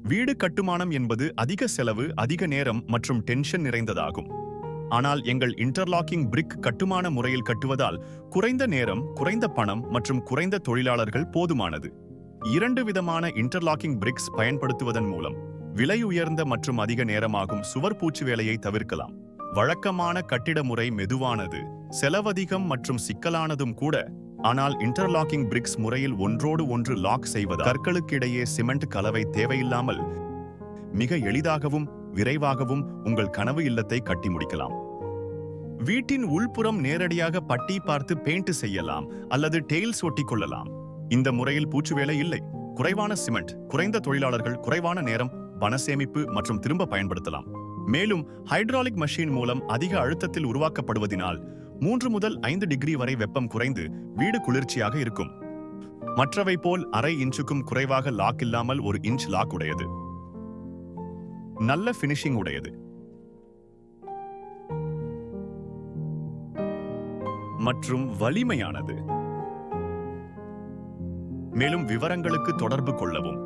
வீடு கட்டுமானம் என்பது அதிக செலவு, அதிக நேரம் மற்றும் டென்ஷன் நிறைந்ததாகும். ஆனால் எங்கள் இன்டர்லாக்கிங் பிரிக் கட்டுமான முறையில் கட்டுவதால் குறைந்த நேரம், குறைந்த பணம் மற்றும் குறைந்த தொழிலாளர்கள் போதுமானது. 2 விதமான இன்டர்லாக்கிங் பிரிக்ஸ் பயன்படுத்துவதன் மூலம் விலை உயர்ந்த மற்றும் அதிக நேரமாகும் சுவர் பூச்சு வேலையை தவிர்க்கலாம். வழக்கமான கட்டிட முறை மெதுவானது, செலவதிகம் மற்றும் சிக்கலானதும் கூட. ஆனால் இன்டர்லாக்கிங் பிரிக்ஸ் முறையில் ஒன்றோடு ஒன்று லாக் செய்வது கற்களுக்கிடையே சிமெண்ட் கலவை தேவையில்லாமல் மிக எளிதாகவும் விரைவாகவும் உங்கள் கனவு இல்லத்தை கட்டி முடிக்கலாம். வீட்டின் உள்புறம் நேரடியாக பட்டி பார்த்து பெயிண்ட் செய்யலாம் அல்லது டெயில்ஸ் ஒட்டிக் கொள்ளலாம். இந்த முறையில் பூச்சு வேலை இல்லை. குறைவான சிமெண்ட், குறைந்த தொழிலாளர்கள், குறைவான நேரம், பண சேமிப்பு மற்றும் திரும்ப பயன்படுத்தலாம். மேலும் ஹைட்ராலிக் மெஷின் மூலம் அதிக அழுத்தத்தில் உருவாக்கப்படுவதினால் 3 முதல் 5 டிகிரி வரை வெப்பம் குறைந்து வீடு குளிர்ச்சியாக இருக்கும். மற்றவை போல் அரை இன்ச்சுக்கும் குறைவாக லாக் இல்லாமல் 1 இன்ச் லாக் உடையது. நல்ல பினிஷிங் உடையது மற்றும் வலிமையானது. மேலும் விவரங்களுக்கு தொடர்பு கொள்ளவும்.